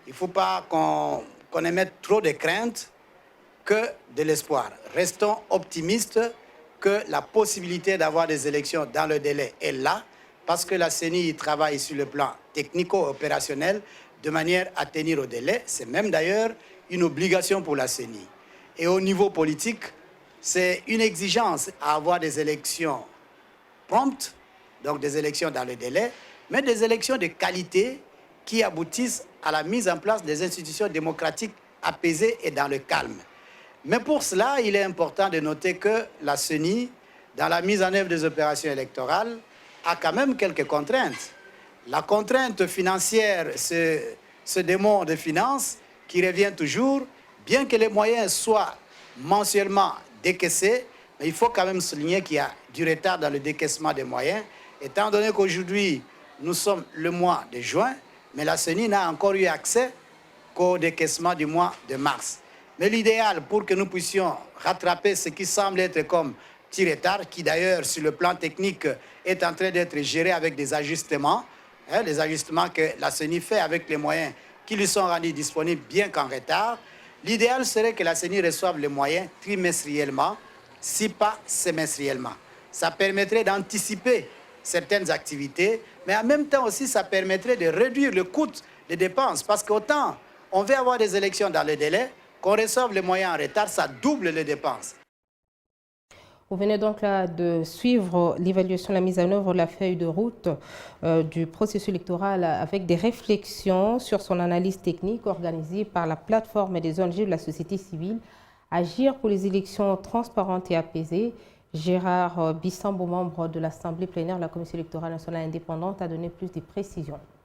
Il ne faut pas qu'on émette trop de craintes que de l'espoir. Restons optimistes que la possibilité d'avoir des élections dans le délai est là, parce que la CENI travaille sur le plan technico-opérationnel de manière à tenir au délai. C'est même d'ailleurs une obligation pour la CENI. Et au niveau politique, c'est une exigence à avoir des élections promptes, donc des élections dans le délai, mais des élections de qualité qui aboutissent à la mise en place des institutions démocratiques apaisées et dans le calme. Mais pour cela, il est important de noter que la CENI, dans la mise en œuvre des opérations électorales, a quand même quelques contraintes. La contrainte financière, ce démon de finances qui revient toujours, bien que les moyens soient mensuellement décaissés, mais il faut quand même souligner qu'il y a du retard dans le décaissement des moyens, étant donné qu'aujourd'hui, nous sommes le mois de juin, mais la CENI n'a encore eu accès qu'au décaissement du mois de mars. Mais l'idéal pour que nous puissions rattraper ce qui semble être comme petit retard, qui d'ailleurs sur le plan technique est en train d'être géré avec des ajustements, les ajustements que la CENI fait avec les moyens qui lui sont rendus disponibles bien qu'en retard, l'idéal serait que la CENI reçoive les moyens trimestriellement, si pas semestriellement. Ça permettrait d'anticiper certaines activités, mais en même temps aussi ça permettrait de réduire le coût des dépenses, parce qu'autant on veut avoir des élections dans le délai, qu'on reçoive les moyens en retard, ça double les dépenses. Vous venez donc là de suivre l'évaluation, la mise en œuvre de la feuille de route du processus électoral avec des réflexions sur son analyse technique organisée par la plateforme des ONG de la société civile. Agir pour les élections transparentes et apaisées. Gérard Bissambo, membre de l'Assemblée plénière de la Commission électorale nationale indépendante, a donné plus de précisions.